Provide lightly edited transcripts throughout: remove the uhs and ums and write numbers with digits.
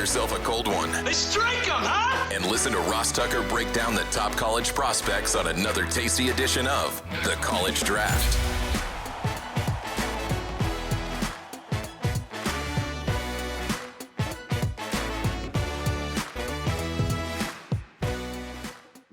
yourself a cold one. They strike 'em, huh? And listen to Ross Tucker break down the top college prospects on another tasty edition of The College Draft.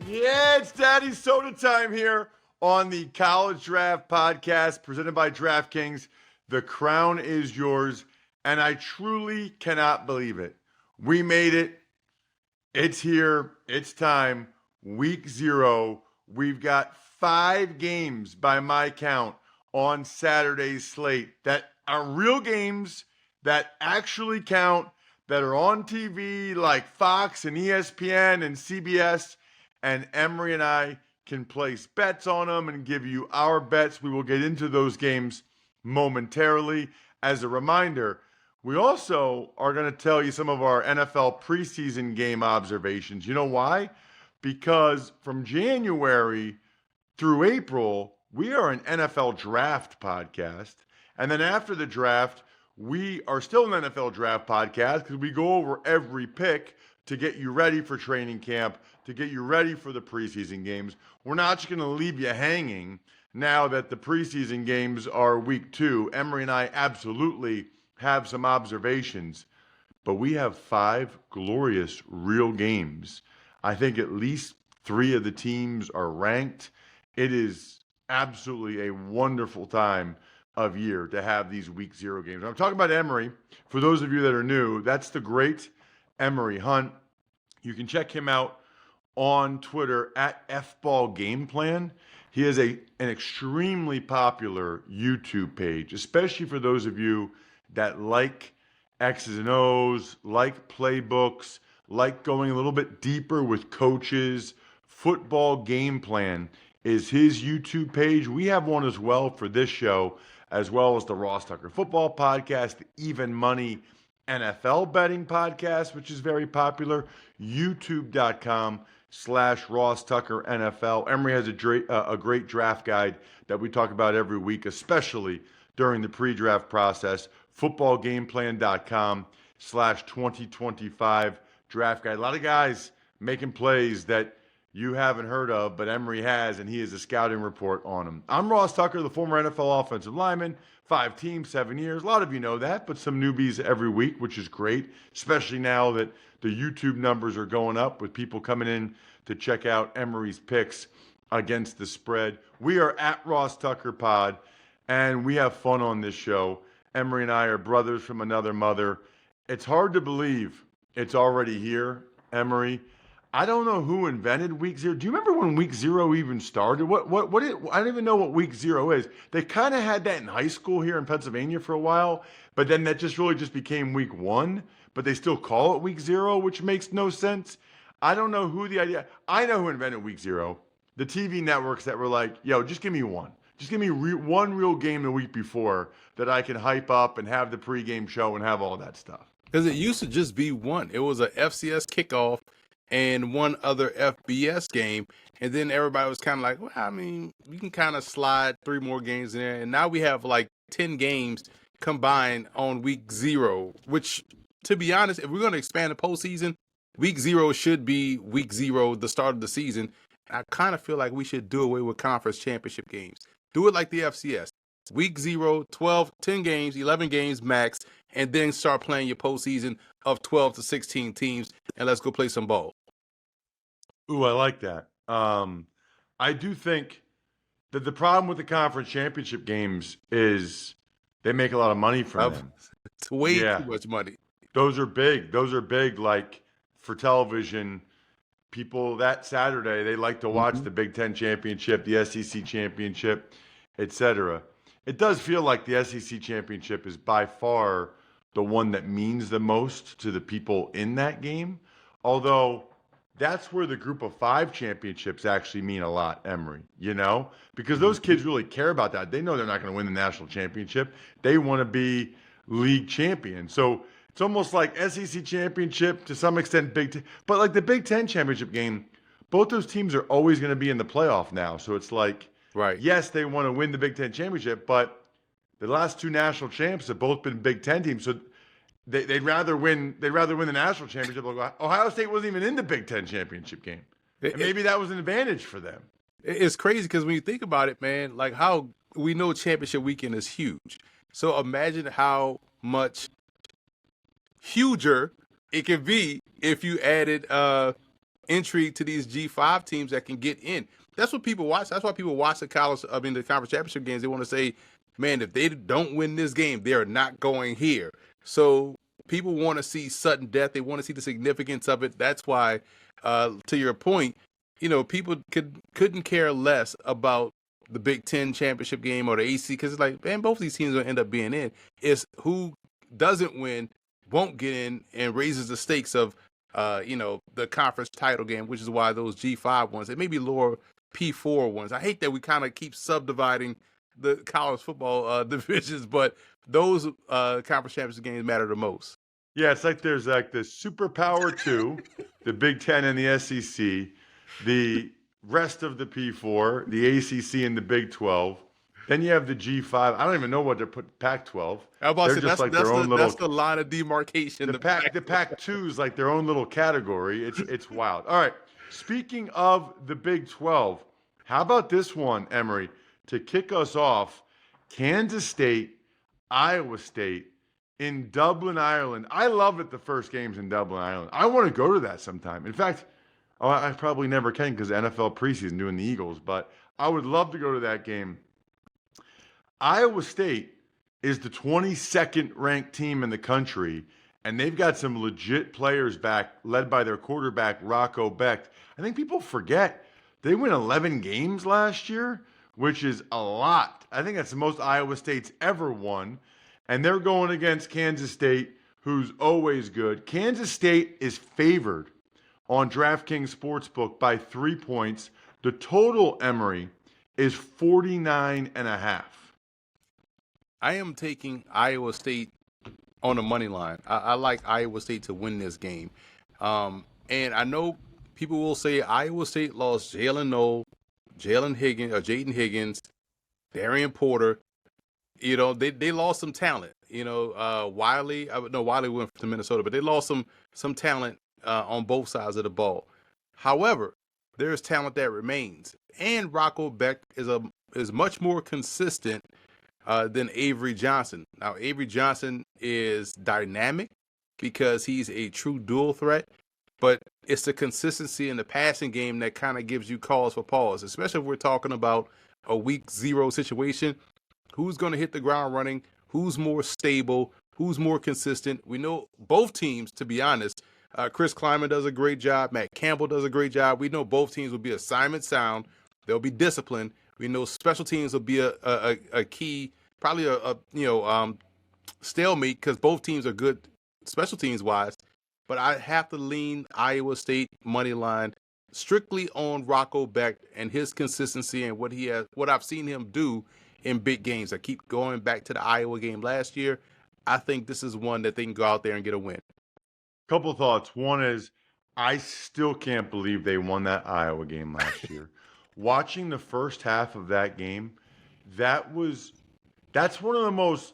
Yeah, it's Daddy Soda time here on the College Draft Podcast presented by DraftKings. The crown is yours, and I truly cannot believe it. We made it. It's here. It's time. Week 0. We've got 5 games by my count on Saturday's slate that are real games that actually count, that are on TV like Fox and ESPN and CBS. And Emory and I can place bets on them and give you our bets. We will get into those games momentarily. As a reminder, we also are going to tell you some of our NFL preseason game observations. You know why? Because from January through April, we are an NFL draft podcast. And then after the draft, we are still an NFL draft podcast because we go over every pick to get you ready for training camp, to get you ready for the preseason games. We're not just going to leave you hanging now that the preseason games are week 2. Emory and I absolutely have some observations, but we have 5 glorious real games. I think at least 3 of the teams are ranked. It is absolutely a wonderful time of year to have these week 0 games. I'm talking about Emory. For those of you that are new, that's the great Emory Hunt. You can check him out on Twitter at FBallGamePlan. He has an extremely popular YouTube page, especially for those of you that like X's and O's, like playbooks, like going a little bit deeper with coaches. Football Game Plan is his YouTube page. We have one as well for this show, as well as the Ross Tucker Football Podcast, the Even Money NFL Betting Podcast, which is very popular, youtube.com/Ross Tucker NFL. Emory has a great draft guide that we talk about every week, especially during the pre-draft process, footballgameplan.com/2025 draft guide. A lot of guys making plays that you haven't heard of, but Emory has, and he has a scouting report on them. I'm Ross Tucker, the former NFL offensive lineman, 5 teams, 7 years. A lot of you know that, but some newbies every week, which is great, especially now that the YouTube numbers are going up with people coming in to check out Emory's picks against the spread. We are at Ross Tucker Pod, and we have fun on this show. Emory and I are brothers from another mother. It's hard to believe it's already here, Emory. I don't know who invented week 0. Do you remember when week 0 even started? I don't even know what week 0 is. They kind of had that in high school here in Pennsylvania for a while, but then that really became week 1, but they still call it week 0, which makes no sense. I don't know who I know who invented week 0. The TV networks that were like, yo, just give me one. Just give me one real game the week before that I can hype up and have the pregame show and have all that stuff. Because it used to just be one. It was a FCS kickoff and one other FBS game. And then everybody was kind of like, well, I mean, we can kind of slide 3 more games in there. And now we have like 10 games combined on week 0, which, to be honest, if we're going to expand the postseason, week 0 should be week 0, the start of the season. I kind of feel like we should do away with conference championship games. Do it like the FCS. Week 0, 12, 10 games, 11 games max, and then start playing your postseason of 12 to 16 teams, and let's go play some ball. Ooh, I like that. I do think that the problem with the conference championship games is they make a lot of money from them. It's way too much money. Those are big. Those are big, like, for television. People that Saturday, they like to watch the Big Ten championship, the SEC championship, etc. It does feel like the SEC championship is by far the one that means the most to the people in that game. Although that's where the group of 5 championships actually mean a lot, Emory, because those kids really care about that. They know they're not going to win the national championship. They want to be league champion. So it's almost like SEC championship, to some extent Big Ten. But like the Big Ten championship game, both those teams are always going to be in the playoff now. So it's like, right. Yes, they want to win the Big Ten championship, but the last 2 national champs have both been Big Ten teams. So they'd rather win the national championship. Ohio State wasn't even in the Big Ten championship game, and maybe that was an advantage for them. It's crazy because when you think about it, man, like how we know championship weekend is huge. So imagine how much huger it could be if you added intrigue to these G5 teams that can get in. That's what people watch. That's why people watch the conference championship games. They want to say, man, if they don't win this game, they're not going here. So people want to see sudden death. They want to see the significance of it. That's why, to your point, people couldn't care less about the Big Ten championship game or the AC because it's like, man, both of these teams will end up being in. It's who doesn't win won't get in and raises the stakes of, the conference title game, which is why those G5 ones, they may be lower P4 ones. I hate that we kind of keep subdividing the college football divisions, but those conference championship games matter the most. Yeah, it's like there's like the Superpower 2, the Big Ten and the SEC, the rest of the P4, the ACC and the Big 12. Then you have the G5. I don't even know what to put Pac-12. They're just like their own little. That's the line of demarcation. The Pac-2 is like their own little category. It's wild. All right. Speaking of the Big 12, how about this one, Emory, to kick us off? Kansas State, Iowa State in Dublin, Ireland. I love it. The first game's in Dublin, Ireland. I want to go to that sometime. In fact, I probably never can because NFL preseason doing the Eagles, but I would love to go to that game. Iowa State is the 22nd ranked team in the country, and they've got some legit players back, led by their quarterback, Rocco Becht. I think people forget they won 11 games last year, which is a lot. I think that's the most Iowa State's ever won, and they're going against Kansas State, who's always good. Kansas State is favored on DraftKings Sportsbook by 3 points. The total, Emory, is 49.5. I am taking Iowa State on the money line. I like Iowa State to win this game. And I know people will say Iowa State lost Jalen Noel, Jaden Higgins, Darian Porter. They lost some talent. Wiley went to Minnesota, but they lost some talent on both sides of the ball. However, there's talent that remains. And Rocco Becht is much more consistent than Avery Johnson. Now, Avery Johnson is dynamic because he's a true dual threat, but it's the consistency in the passing game that kind of gives you cause for pause, especially if we're talking about a week 0 situation. Who's going to hit the ground running? Who's more stable? Who's more consistent? We know both teams, to be honest. Chris Kleiman does a great job. Matt Campbell does a great job. We know both teams will be assignment sound. They'll be disciplined. We know special teams will be a key, probably a stalemate because both teams are good special teams wise. But I have to lean Iowa State money line strictly on Rocco Becht and his consistency and what I've seen him do in big games. I keep going back to the Iowa game last year. I think this is one that they can go out there and get a win. Couple thoughts. One is I still can't believe they won that Iowa game last year. Watching the first half of that game, that's one of the most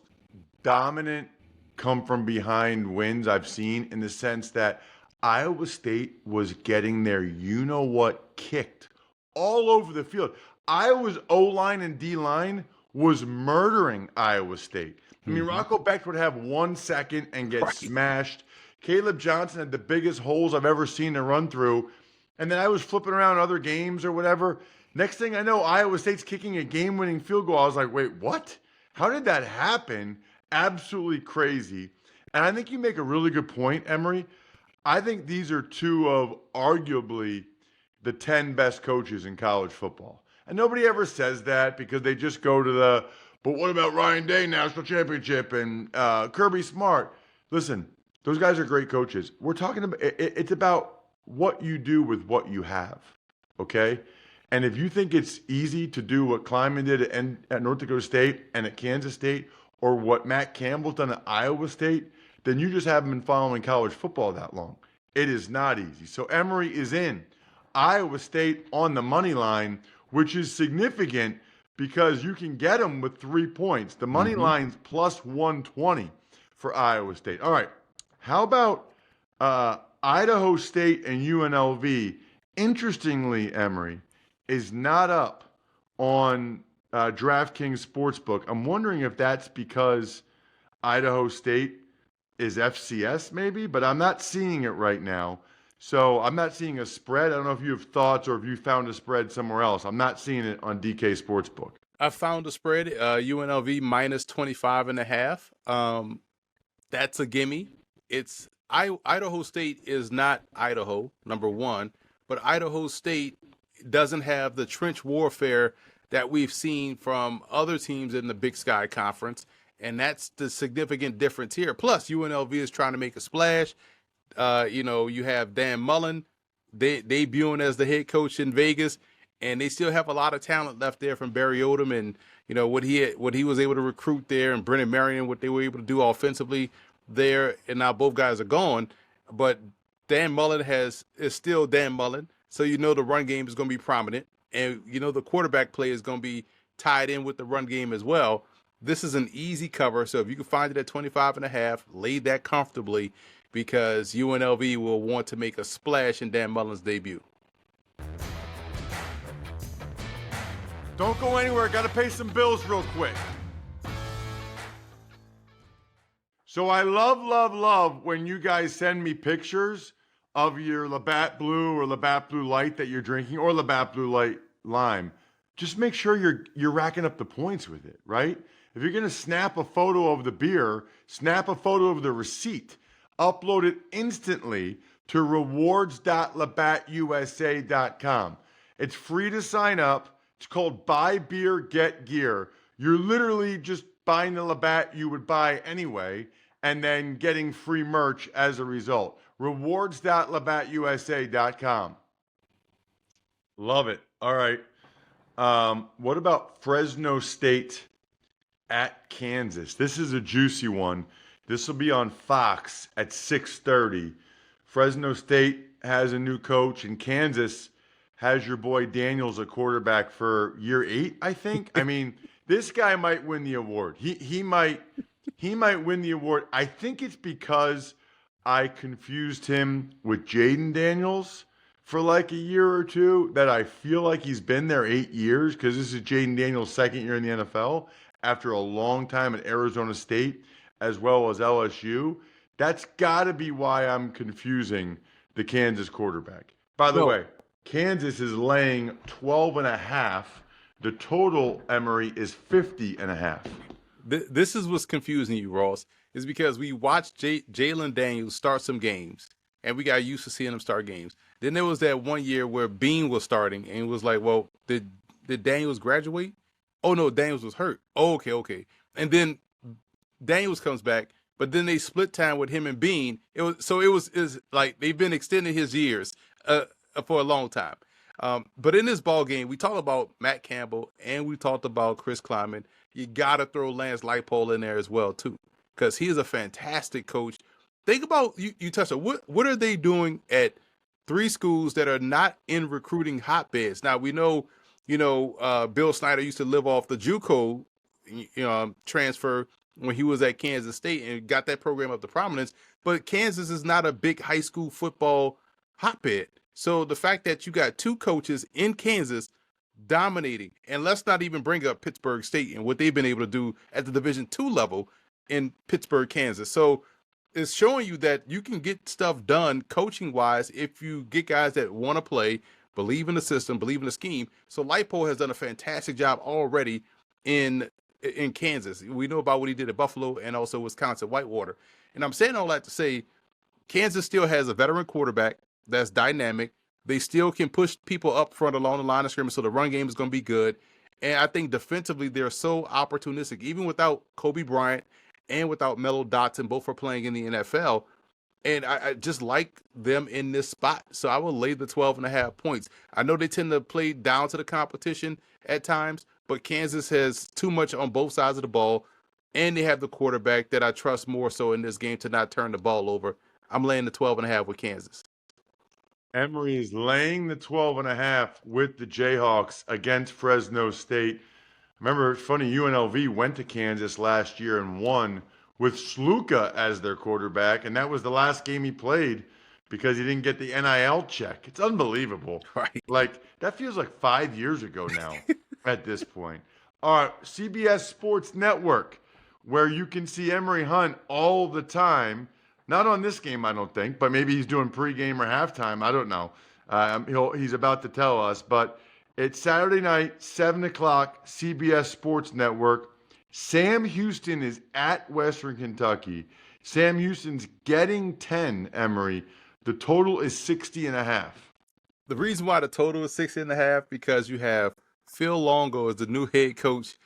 dominant come from behind wins I've seen, in the sense that Iowa State was getting their you-know-what kicked all over the field. Iowa's O-line and D-line was murdering Iowa State. I mean, Rocco Becht would have 1 second and get smashed. Caleb Johnson had the biggest holes I've ever seen to run through. And then I was flipping around other games or whatever. Next thing I know, Iowa State's kicking a game-winning field goal. I was like, wait, what? How did that happen? Absolutely crazy. And I think you make a really good point, Emory. I think these are two of arguably the 10 best coaches in college football. And nobody ever says that because they just go to but what about Ryan Day, national championship, and Kirby Smart? Listen, those guys are great coaches. We're talking about, it's about what you do with what you have, okay? And if you think it's easy to do what Kleiman did at North Dakota State and at Kansas State, or what Matt Campbell's done at Iowa State, then you just haven't been following college football that long. It is not easy. So Emory is in Iowa State on the money line, which is significant because you can get them with 3 points. The money line's plus 120 for Iowa State. All right, How about Idaho State and UNLV? Interestingly, Emory is not up on DraftKings Sportsbook. I'm wondering if that's because Idaho State is FCS, maybe, but I'm not seeing it right now. So I'm not seeing a spread. I don't know if you have thoughts or if you found a spread somewhere else. I'm not seeing it on DK Sportsbook. I found the spread, UNLV minus 25.5. That's a gimme. Idaho State is not Idaho, number one, but Idaho State doesn't have the trench warfare that we've seen from other teams in the Big Sky Conference, and that's the significant difference here. Plus, UNLV is trying to make a splash. You have Dan Mullen debuting as the head coach in Vegas, and they still have a lot of talent left there from Barry Odom and what he was able to recruit there, and Brennan Marion, what they were able to do offensively there. And now both guys are gone, but Dan Mullen is still Dan Mullen, so the run game is going to be prominent, and the quarterback play is going to be tied in with the run game as well. This is an easy cover, so if you can find it at 25.5, lay that comfortably, because UNLV will want to make a splash in Dan Mullen's debut. Don't go anywhere. Got to pay some bills real quick. So I love when you guys send me pictures of your Labatt Blue or Labatt Blue Light that you're drinking, or Labatt Blue Light Lime. Just make sure you're racking up the points with it, right? If you're going to snap a photo of the beer, snap a photo of the receipt. Upload it instantly to rewards.labattusa.com. It's free to sign up. It's called Buy Beer, Get Gear. You're literally just buying the Labatt you would buy anyway, and then getting free merch as a result. Rewards.labattusa.com. Love it. All right. What about Fresno State at Kansas? This is a juicy one. This will be on Fox at 6:30. Fresno State has a new coach, and Kansas has your boy Daniels a quarterback for year 8, I think. I mean, this guy might win the award. He might win the award. I think it's because I confused him with Jaden Daniels for like a year or two, that I feel like he's been there 8 years, because this is Jaden Daniels' second year in the NFL after a long time at Arizona State as well as LSU. That's got to be why I'm confusing the Kansas quarterback. By the way, Kansas is laying 12.5. The total, Emory, is 50.5. This is what's confusing you, Ross, is because we watched Jalen Daniels start some games, and we got used to seeing him start games. Then there was that one year where Bean was starting, and it was like, well, did Daniels graduate? Oh, no, Daniels was hurt. Oh, okay. And then Daniels comes back, but then they split time with him and Bean. It was like they've been extending his years for a long time. But in this ball game, we talked about Matt Campbell and we talked about Chris Kleiman. You got to throw Lance Leipold in there as well, too, because he is a fantastic coach. Think about, you touched on, what are they doing at 3 schools that are not in recruiting hotbeds? Now, we know, Bill Snyder used to live off the JUCO transfer when he was at Kansas State and got that program up to prominence. But Kansas is not a big high school football hotbed. So the fact that you got 2 coaches in Kansas dominating, and let's not even bring up Pittsburgh State and what they've been able to do at the Division II level in Pittsburgh, Kansas. So it's showing you that you can get stuff done coaching-wise if you get guys that want to play, believe in the system, believe in the scheme. So Leipold has done a fantastic job already in Kansas. We know about what he did at Buffalo and also Wisconsin Whitewater. And I'm saying all that to say Kansas still has a veteran quarterback that's dynamic. They still can push people up front along the line of scrimmage, so the run game is going to be good. And I think defensively, they're so opportunistic, even without Kobe Bryant and without Melo Dotson, both are playing in the NFL. And I just like them in this spot. So I will lay the 12.5 points. I know they tend to play down to the competition at times, but Kansas has too much on both sides of the ball, and they have the quarterback that I trust more so in this game to not turn the ball over. I'm laying the 12.5 with Kansas. Emory is laying the 12.5 with the Jayhawks against Fresno State. Remember, it's funny, UNLV went to Kansas last year and won with Sluka as their quarterback, and that was the last game he played because he didn't get the NIL check. It's unbelievable. Right. Like, that feels like 5 years ago now at this point. All right, CBS Sports Network, where you can see Emory Hunt all the time. Not on this game, I don't think, but maybe he's doing pregame or halftime. I don't know. He's about to tell us, but it's Saturday night, 7 o'clock, CBS Sports Network. Sam Houston is at Western Kentucky. Sam Houston's getting 10, Emory. The total is 60.5. The reason why the total is 60.5 because you have Phil Longo as the new head coach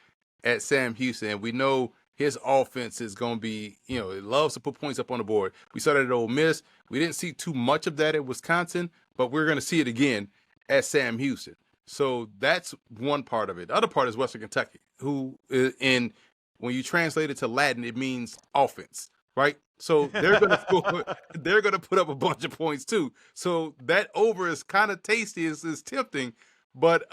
at Sam Houston, and we know his offense is going to be, it loves to put points up on the board. We saw that at Ole Miss. We didn't see too much of that at Wisconsin, but we're going to see it again at Sam Houston. So that's one part of it. The other part is Western Kentucky, who when you translate it to Latin, it means offense, right? So they're going to put up a bunch of points too. So that over is kind of tasty, is tempting. But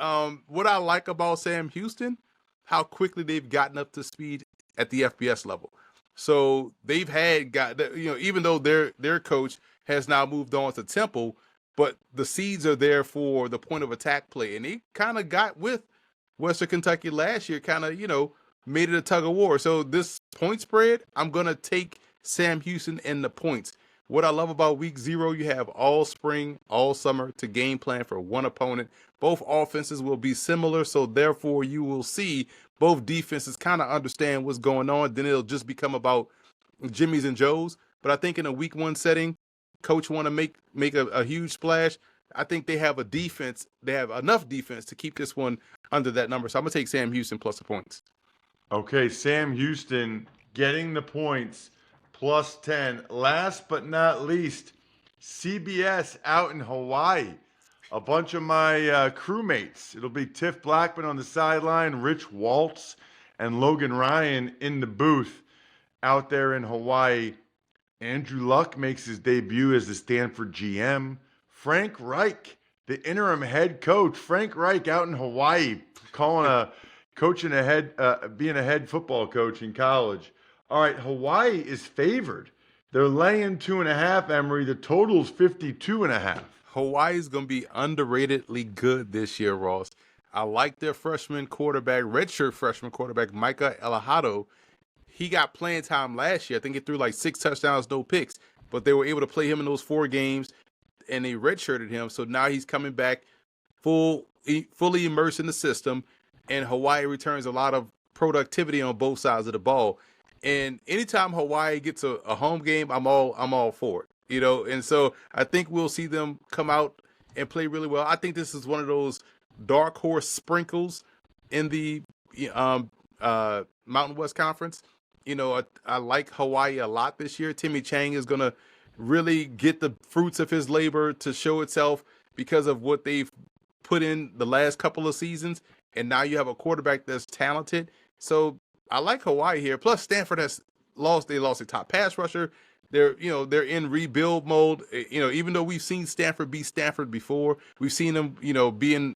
what I like about Sam Houston, how quickly they've gotten up to speed at the FBS level. So they've even though their coach has now moved on to Temple, but the seeds are there for the point of attack play. And they kind of got with Western Kentucky last year, kind of, made it a tug of war. So this point spread, I'm going to take Sam Houston and the points. What I love about week 0, you have all spring, all summer to game plan for one opponent. Both offenses will be similar, so therefore you will see both defenses kind of understand what's going on. Then it'll just become about Jimmys and Joes. But I think in a week 1 setting, coach want to make a huge splash. I think they have a defense. They have enough defense to keep this one under that number. So I'm going to take Sam Houston plus the points. Okay, Sam Houston getting the points plus 10. Last but not least, CBS out in Hawaii. A bunch of my crewmates. It'll be Tiff Blackman on the sideline, Rich Waltz, and Logan Ryan in the booth out there in Hawaii. Andrew Luck makes his debut as the Stanford GM. Frank Reich, the interim head coach. Frank Reich out in Hawaii, being a head football coach in college. All right, Hawaii is favored. They're laying 2.5, Emory. The total's 52.5. Hawaii's going to be underratedly good this year, Ross. I like their redshirt freshman quarterback, Micah Elahado. He got playing time last year. I think he threw like 6 touchdowns, no picks. But they were able to play him in those 4 games, and they redshirted him. So now he's coming back fully immersed in the system, and Hawaii returns a lot of productivity on both sides of the ball. And anytime Hawaii gets a home game, I'm all for it. And so I think we'll see them come out and play really well. I think this is one of those dark horse sprinkles in the Mountain West Conference. I like Hawaii a lot this year. Timmy Chang is going to really get the fruits of his labor to show itself because of what they've put in the last couple of seasons. And now you have a quarterback that's talented. So I like Hawaii here. Plus Stanford has lost. They lost their top pass rusher. They're in rebuild mode. Even though we've seen Stanford be Stanford before, we've seen them, be in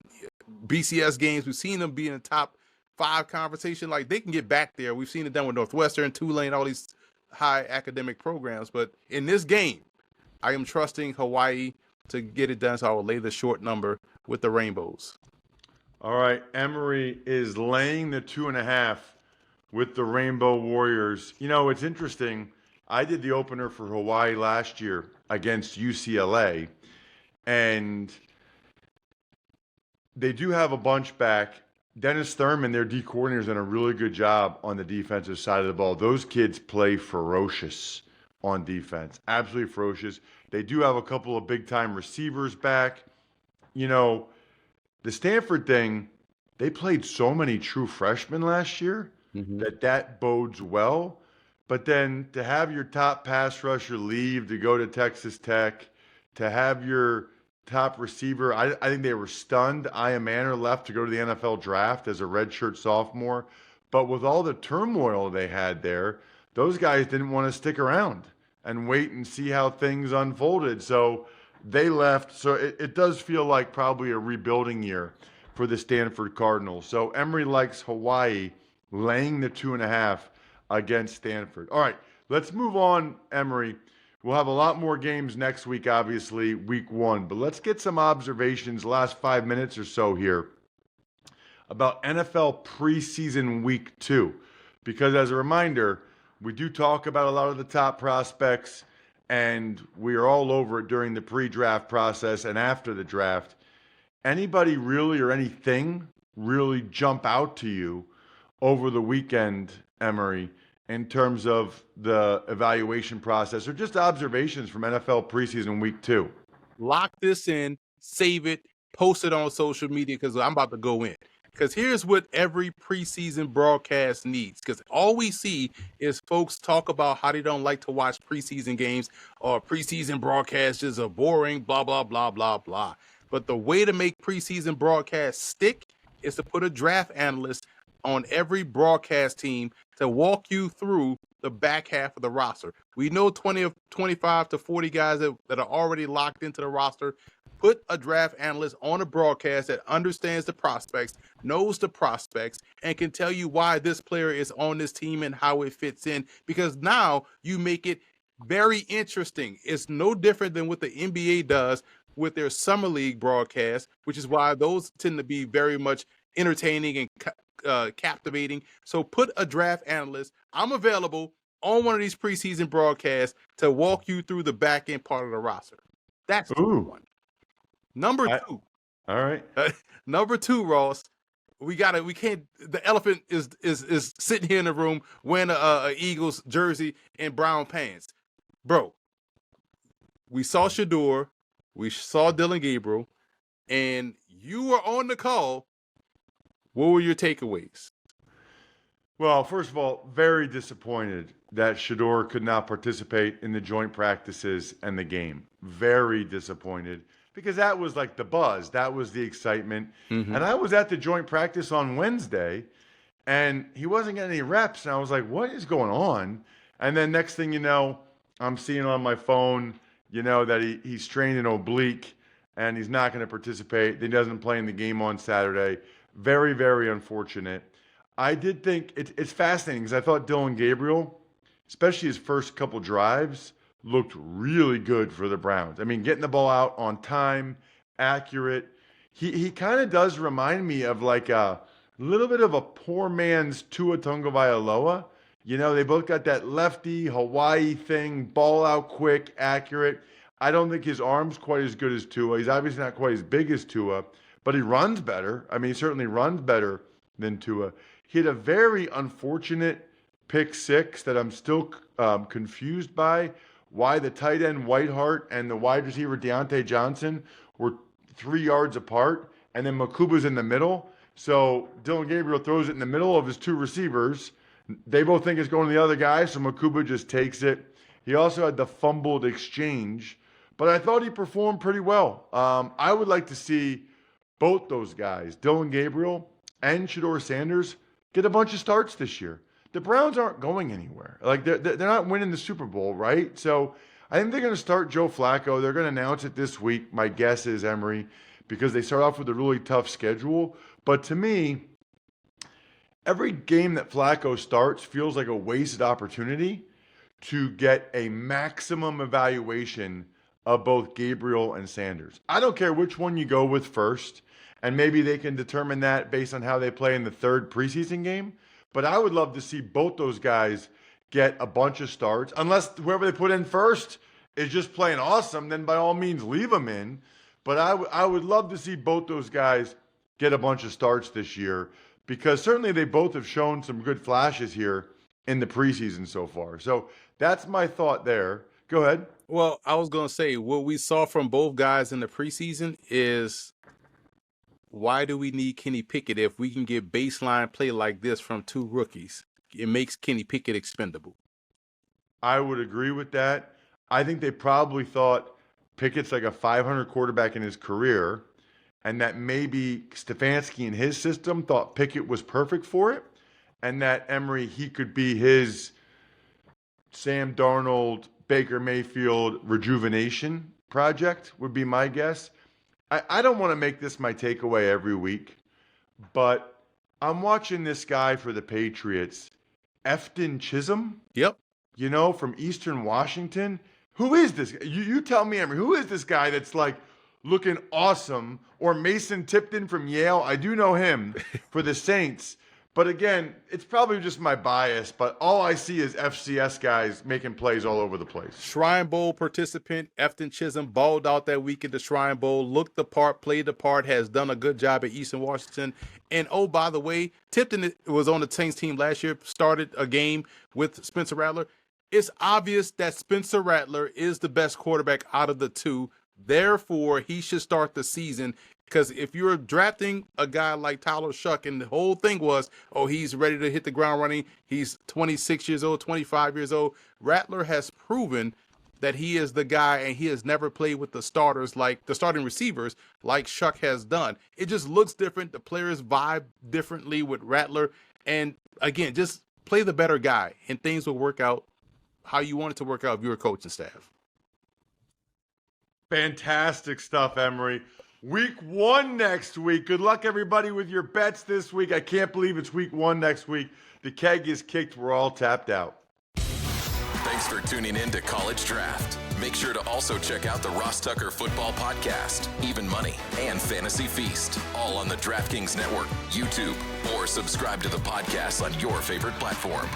BCS games. We've seen them be in the top 5 conversation. Like, they can get back there. We've seen it done with Northwestern, Tulane, all these high academic programs. But in this game, I am trusting Hawaii to get it done. So I will lay the short number with the Rainbows. All right, Emory is laying the 2.5 with the Rainbow Warriors. It's interesting. I did the opener for Hawaii last year against UCLA, and they do have a bunch back. Dennis Thurman, their D coordinator, has done a really good job on the defensive side of the ball. Those kids play ferocious on defense, absolutely ferocious. They do have a couple of big-time receivers back. The Stanford thing, they played so many true freshmen last year that bodes well. But then to have your top pass rusher leave to go to Texas Tech, to have your top receiver, I think they were stunned. Aya Manor left to go to the NFL draft as a redshirt sophomore. But with all the turmoil they had there, those guys didn't want to stick around and wait and see how things unfolded. So they left. So it does feel like probably a rebuilding year for the Stanford Cardinals. So Emory likes Hawaii laying the 2.5 against Stanford. All right, Let's move on, Emory. We'll have a lot more games next week, obviously, week 1. But let's get some observations, last 5 minutes or so here, about NFL preseason week 2. Because as a reminder, we do talk about a lot of the top prospects, and we are all over it during the pre-draft process and after the draft. Anybody really or anything really jump out to you over the weekend, Emory, in terms of the evaluation process or just observations from NFL preseason week 2? Lock this in, save it, post it on social media because I'm about to go in. Because here's what every preseason broadcast needs. Because all we see is folks talk about how they don't like to watch preseason games or preseason broadcasts are boring, blah, blah, blah, blah, blah. But the way to make preseason broadcasts stick is to put a draft analyst on every broadcast team to walk you through the back half of the roster. We know 25 to 40 guys that are already locked into the roster. Put a draft analyst on a broadcast that understands the prospects, knows the prospects, and can tell you why this player is on this team and how it fits in. Because now you make it very interesting. It's no different than what the NBA does with their summer league broadcast, which is why those tend to be very much entertaining and captivating. So put a draft analyst. I'm available on one of these preseason broadcasts to walk you through the back end part of the roster. That's one. Number two. All right. Number 2, Ross. We can't. The elephant is sitting here in the room wearing a Eagles jersey and brown pants, bro. We saw Shador, we saw Dylan Gabriel, and you were on the call. What were your takeaways? Well, first of all, very disappointed that Shador could not participate in the joint practices and the game. Very disappointed because that was like the buzz. That was the excitement. Mm-hmm. And I was at the joint practice on Wednesday, and he wasn't getting any reps. And I was like, what is going on? And then next thing you know, I'm seeing on my phone, that he strained an oblique and he's not going to participate. He doesn't play in the game on Saturday. Very, very unfortunate. I did think it's fascinating because I thought Dylan Gabriel, especially his first couple drives, looked really good for the Browns. I mean, getting the ball out on time, accurate. He kind of does remind me of like a little bit of a poor man's Tua Tagovailoa. They both got that lefty Hawaii thing, ball out quick, accurate. I don't think his arm's quite as good as Tua. He's obviously not quite as big as Tua, but he runs better. I mean, he certainly runs better than Tua. He had a very unfortunate pick 6 that I'm still confused by. Why the tight end Whiteheart and the wide receiver Deontay Johnson were 3 yards apart, and then Makuba's in the middle. So Dylan Gabriel throws it in the middle of his 2 receivers. They both think it's going to the other guy, so Makuba just takes it. He also had the fumbled exchange, but I thought he performed pretty well. I would like to see both those guys, Dylan Gabriel and Shador Sanders, get a bunch of starts this year. The Browns aren't going anywhere. Like they're not winning the Super Bowl, right? So I think they're going to start Joe Flacco. They're going to announce it this week. My guess is Emory, because they start off with a really tough schedule. But to me, every game that Flacco starts feels like a wasted opportunity to get a maximum evaluation of both Gabriel and Sanders. I don't care which one you go with first, and maybe they can determine that based on how they play in the 3rd preseason game. But I would love to see both those guys get a bunch of starts. Unless whoever they put in first is just playing awesome, then by all means leave them in. But I would love to see both those guys get a bunch of starts this year, because certainly they both have shown some good flashes here in the preseason so far. So that's my thought there. Go ahead. Well, I was going to say what we saw from both guys in the preseason is, why do we need Kenny Pickett if we can get baseline play like this from 2 rookies? It makes Kenny Pickett expendable. I would agree with that. I think they probably thought Pickett's like a 500 quarterback in his career, and that maybe Stefanski in his system thought Pickett was perfect for it, and that Emory, he could be his Sam Darnold, Baker Mayfield rejuvenation project, would be my guess. I don't want to make this my takeaway every week, but I'm watching this guy for the Patriots, Efton Chisholm. Yep. from Eastern Washington. Who is this? You tell me, Emory, who is this guy that's like looking awesome? Or Mason Tipton from Yale? I do know him for the Saints. But again, it's probably just my bias, but all I see is FCS guys making plays all over the place. Shrine Bowl participant, Efton Chisholm, balled out that week at the Shrine Bowl, looked the part, played the part, has done a good job at Eastern Washington. And oh, by the way, Tipton was on the Saints team last year, started a game with Spencer Rattler. It's obvious that Spencer Rattler is the best quarterback out of the two. Therefore, he should start the season. Because if you're drafting a guy like Tyler Shuck, and the whole thing was, oh, he's ready to hit the ground running, he's 26 years old, 25 years old, Rattler has proven that he is the guy, and he has never played with the starters, like the starting receivers, like Shuck has done. It just looks different. The players vibe differently with Rattler. And again, just play the better guy, and things will work out how you want it to work out if you're a coaching staff. Fantastic stuff, Emory. Week 1 next week. Good luck, everybody, with your bets this week. I can't believe it's week 1 next week. The keg is kicked. We're all tapped out. Thanks for tuning in to College Draft. Make sure to also check out the Ross Tucker Football Podcast, Even Money, and Fantasy Feast, all on the DraftKings Network, YouTube, or subscribe to the podcast on your favorite platform.